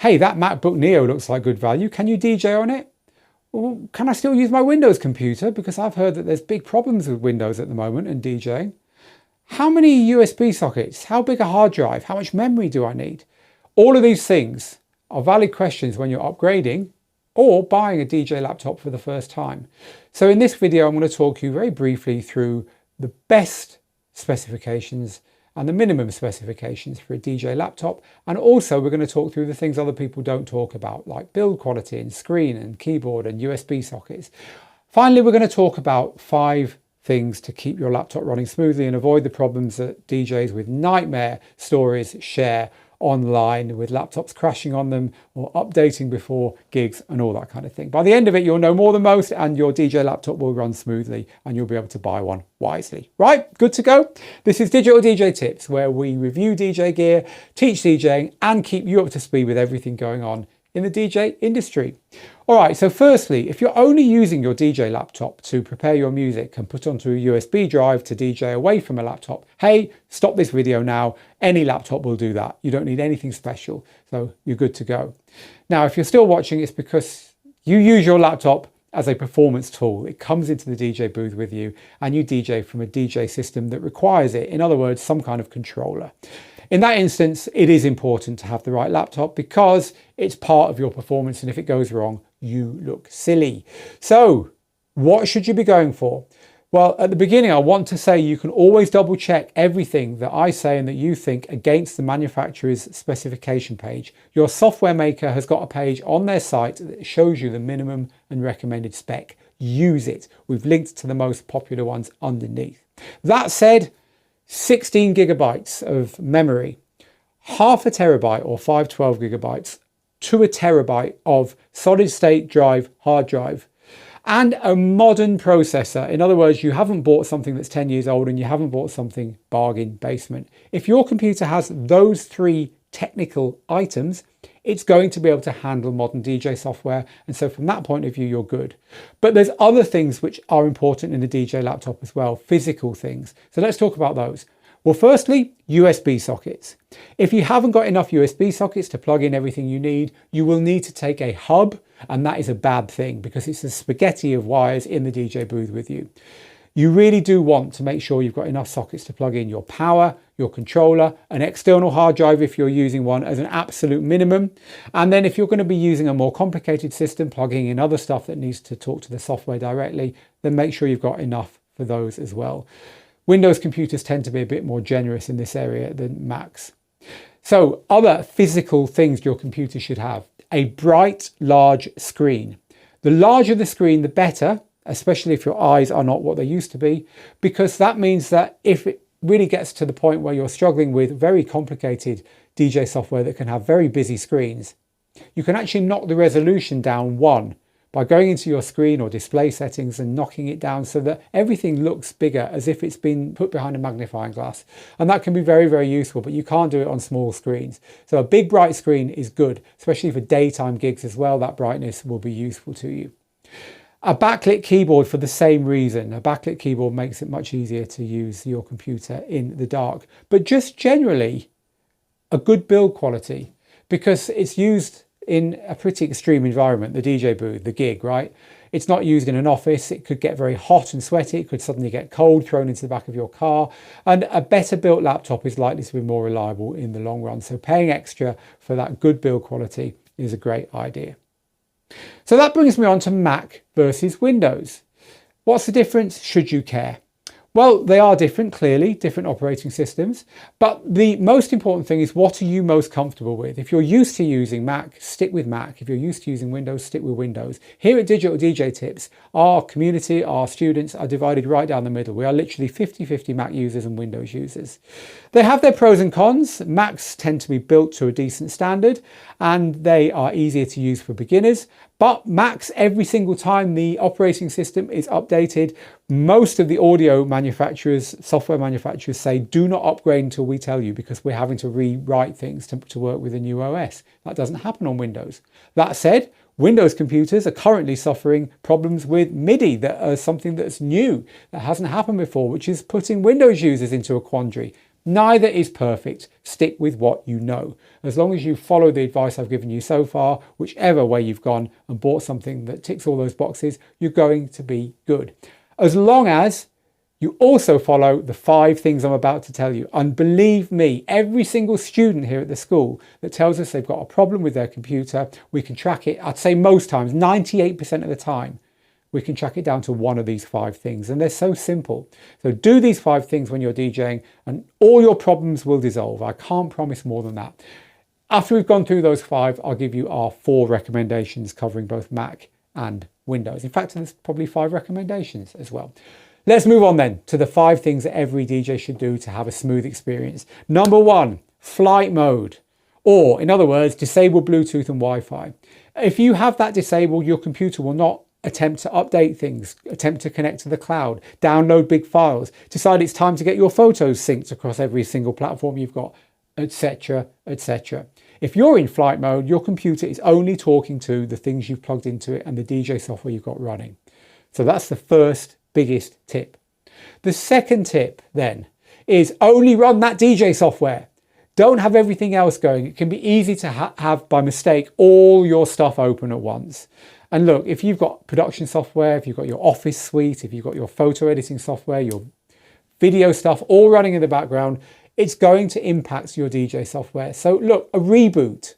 hey, that MacBook Neo looks like good value. Can you DJ on it? Well, can I still use my Windows computer? Because I've heard that there's big problems with Windows at the moment and DJing. How many USB sockets? How big a hard drive? How much memory do I need? All of these things are valid questions when you're upgrading or buying a DJ laptop for the first time. So in this video, I'm going to talk you very briefly through the best specifications and the minimum specifications for a DJ laptop. And also we're going to talk through the things other people don't talk about, like build quality and screen and keyboard and USB sockets. Finally, we're going to talk about 5 things to keep your laptop running smoothly and avoid the problems that DJs with nightmare stories share online, with laptops crashing on them or updating before gigs and all that kind of thing. By the end of it, you'll know more than most and your DJ laptop will run smoothly and you'll be able to buy one wisely. Right, good to go. This is Digital DJ Tips, where we review DJ gear, teach DJing and keep you up to speed with everything going on in the DJ industry. All right, so firstly, if you're only using your DJ laptop to prepare your music and put onto a USB drive to DJ away from a laptop, hey, stop this video now. Any laptop will do that. You don't need anything special, so you're good to go. Now, if you're still watching, it's because you use your laptop as a performance tool. It comes into the DJ booth with you and you DJ from a DJ system that requires it. In other words, some kind of controller. In that instance, it is important to have the right laptop because it's part of your performance, and if it goes wrong, you look silly. So what should you be going for? Well, at the beginning, I want to say you can always double check everything that I say and that you think against the manufacturer's specification page. Your software maker has got a page on their site that shows you the minimum and recommended spec. Use it. We've linked to the most popular ones underneath. That said, 16 gigabytes of memory, half a terabyte or 512 gigabytes to a terabyte of solid state drive, hard drive, and a modern processor. In other words, you haven't bought something that's 10 years old and you haven't bought something bargain basement. If your computer has those 3 technical items, it's going to be able to handle modern DJ software. And so from that point of view, you're good. But there's other things which are important in a DJ laptop as well, physical things. So let's talk about those. Well, firstly, USB sockets. If you haven't got enough USB sockets to plug in everything you need, you will need to take a hub, and that is a bad thing because it's a spaghetti of wires in the DJ booth with you. You really do want to make sure you've got enough sockets to plug in your power, your controller, an external hard drive if you're using one as an absolute minimum. And then if you're going to be using a more complicated system, plugging in other stuff that needs to talk to the software directly, then make sure you've got enough for those as well. Windows computers tend to be a bit more generous in this area than Macs. So other physical things your computer should have: a bright, large screen. The larger the screen, the better, especially if your eyes are not what they used to be, because that means that if it really gets to the point where you're struggling with very complicated DJ software that can have very busy screens, you can actually knock the resolution down 1 by going into your screen or display settings and knocking it down so that everything looks bigger, as if it's been put behind a magnifying glass. And that can be very, very useful, but you can't do it on small screens. So a big bright screen is good, especially for daytime gigs as well. That brightness will be useful to you. A backlit keyboard for the same reason. A backlit keyboard makes it much easier to use your computer in the dark. But just generally, a good build quality, because it's used in a pretty extreme environment, the DJ booth, the gig, right? It's not used in an office. It could get very hot and sweaty. It could suddenly get cold, thrown into the back of your car. And a better built laptop is likely to be more reliable in the long run. So paying extra for that good build quality is a great idea. So that brings me on to Mac versus Windows. What's the difference? Should you care? Well, they are different, clearly, different operating systems. But the most important thing is, what are you most comfortable with? If you're used to using Mac, stick with Mac. If you're used to using Windows, stick with Windows. Here at Digital DJ Tips, our community, our students are divided right down the middle. We are literally 50-50 Mac users and Windows users. They have their pros and cons. Macs tend to be built to a decent standard and they are easier to use for beginners. But Macs, every single time the operating system is updated, most of the audio manufacturers, software manufacturers say, do not upgrade until we tell you, because we're having to rewrite things to work with a new OS. That doesn't happen on Windows. That said, Windows computers are currently suffering problems with Midi, that are something that's new, that hasn't happened before, which is putting Windows users into a quandary. Neither is perfect. Stick with what you know. As long as you follow the advice I've given you so far, whichever way you've gone and bought something that ticks all those boxes, you're going to be good. As long as you also follow the 5 things I'm about to tell you. And believe me, every single student here at the school that tells us they've got a problem with their computer, we can track it, I'd say most times, 98% of the time, we can track it down to one of these 5 things. And they're so simple. So do these 5 things when you're DJing and all your problems will dissolve. I can't promise more than that. After we've gone through those 5, I'll give you our 4 recommendations covering both Mac and Windows. In fact, there's probably 5 recommendations as well. Let's move on then to the 5 things that every DJ should do to have a smooth experience. Number 1, flight mode, or in other words, disable Bluetooth and Wi-Fi. If you have that disabled, your computer will not attempt to update things, attempt to connect to the cloud, download big files, decide it's time to get your photos synced across every single platform you've got, etc., etc. If you're in flight mode, your computer is only talking to the things you've plugged into it and the DJ software you've got running. So that's the first biggest tip. The second tip then is only run that DJ software. Don't have everything else going. It can be easy to have by mistake all your stuff open at once. And look, if you've got production software, if you've got your office suite, if you've got your photo editing software, your video stuff all running in the background, it's going to impact your DJ software. So look, a reboot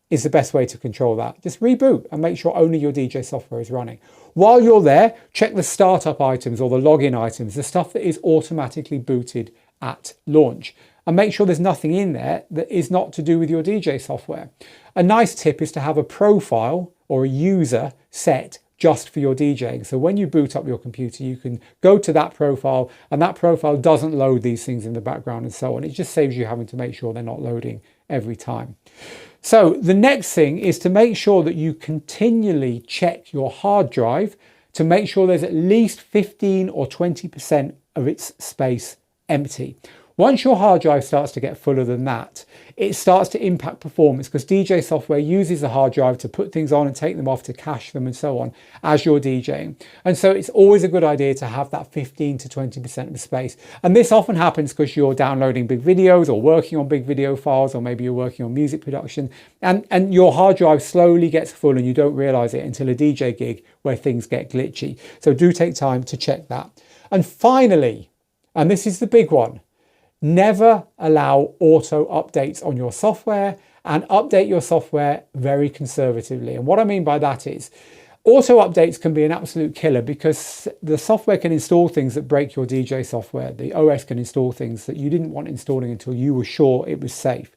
is the best way to control that. Just reboot and make sure only your DJ software is running. While you're there, check the startup items or the login items, the stuff that is automatically booted at launch. And make sure there's nothing in there that is not to do with your DJ software. A nice tip is to have a profile or a user set just for your DJing. So when you boot up your computer, you can go to that profile and that profile doesn't load these things in the background and so on. It just saves you having to make sure they're not loading every time. So the next thing is to make sure that you continually check your hard drive to make sure there's at least 15 or 20% of its space empty. Once your hard drive starts to get fuller than that, it starts to impact performance because DJ software uses the hard drive to put things on and take them off to cache them and so on as you're DJing. And so it's always a good idea to have that 15 to 20% of the space. And this often happens because you're downloading big videos or working on big video files, or maybe you're working on music production and your hard drive slowly gets full and you don't realize it until a DJ gig where things get glitchy. So do take time to check that. And finally, and this is the big one, never allow auto updates on your software and update your software very conservatively. And what I mean by that is auto updates can be an absolute killer because the software can install things that break your DJ software. The OS can install things that you didn't want installing until you were sure it was safe,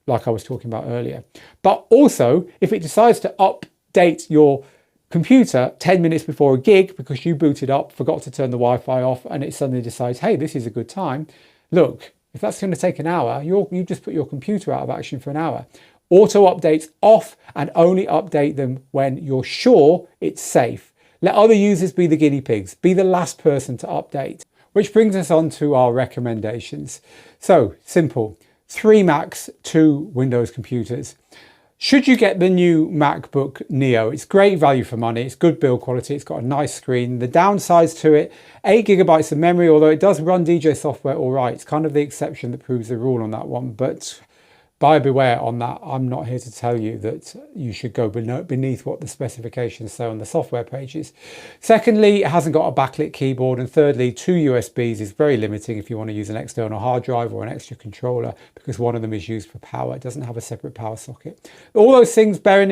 like I was talking about earlier. But also, if it decides to update your computer 10 minutes before a gig because you booted up, forgot to turn the Wi-Fi off, and it suddenly decides, hey, this is a good time. Look, if that's going to take an hour, you just put your computer out of action for an hour. Auto updates off and only update them when you're sure it's safe. Let other users be the guinea pigs. Be the last person to update. Which brings us on to our recommendations. So simple, 3 Macs, 2 Windows computers. Should you get the new MacBook Neo? It's great value for money. It's good build quality. It's got a nice screen. The downsides to it, 8 gigabytes of memory, although it does run DJ software all right. It's kind of the exception that proves the rule on that one. But buyer beware on that. I'm not here to tell you that you should go beneath what the specifications say on the software pages. Secondly, it hasn't got a backlit keyboard. And thirdly, 2 USBs is very limiting if you want to use an external hard drive or an extra controller, because one of them is used for power. It doesn't have a separate power socket. All those things borne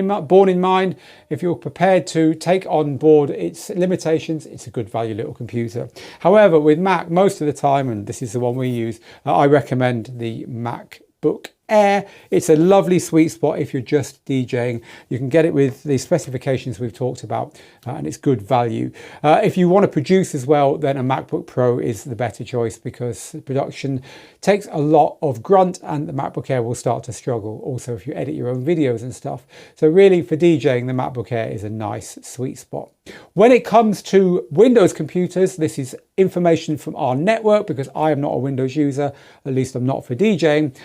in mind, if you're prepared to take on board its limitations, it's a good value little computer. However, with Mac, most of the time, and this is the one we use, I recommend the MacBook Air. It's a lovely sweet spot if you're just DJing. You can get it with the specifications we've talked about and it's good value. If you want to produce as well, then a MacBook Pro is the better choice because production takes a lot of grunt and the MacBook Air will start to struggle. Also, if you edit your own videos and stuff. So really for DJing, the MacBook Air is a nice sweet spot. When it comes to Windows computers, this is information from our network because I am not a Windows user, at least I'm not for DJing.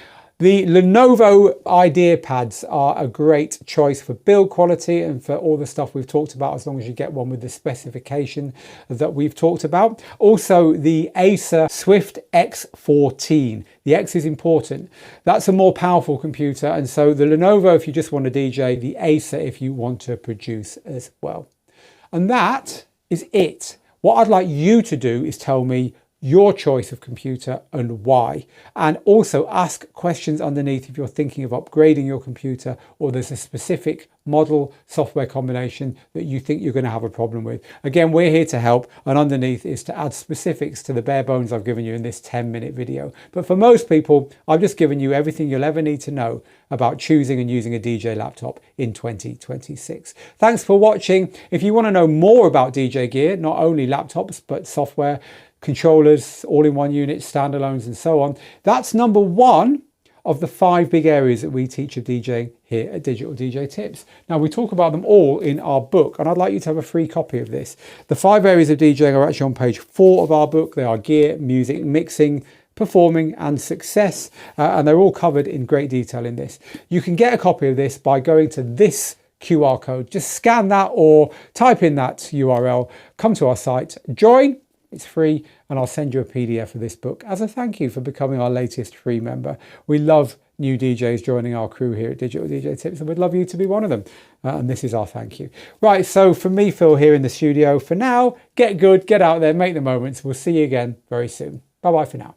The Lenovo IdeaPads are a great choice for build quality and for all the stuff we've talked about, as long as you get one with the specification that we've talked about. Also, the Acer Swift X14. The X is important. That's a more powerful computer, and so the Lenovo if you just want to DJ, the Acer if you want to produce as well. And that is it. What I'd like you to do is tell me your choice of computer and why, and also ask questions underneath if you're thinking of upgrading your computer or there's a specific model software combination that you think you're going to have a problem with. Again, we're here to help, and underneath is to add specifics to the bare bones I've given you in this 10-minute video. But for most people, I've just given you everything you'll ever need to know about choosing and using a DJ laptop in 2026. Thanks for watching. If you want to know more about DJ gear, not only laptops but software, controllers, all-in-one units, standalones and so on, that's number one of the 5 big areas that we teach of DJing here at Digital DJ Tips. Now, we talk about them all in our book, and I'd like you to have a free copy of this. The 5 areas of DJing are actually on page 4 of our book. They are gear, music, mixing, performing and success, and they're all covered in great detail in this. You can get a copy of this by going to this QR code. Just scan that or type in that URL, come to our site, join. It's free, and I'll send you a PDF of this book as a thank you for becoming our latest free member. We love new DJs joining our crew here at Digital DJ Tips, and we'd love you to be one of them. And this is our thank you. Right, so from me, Phil, here in the studio, for now, get good, get out there, make the moments. We'll see you again very soon. Bye-bye for now.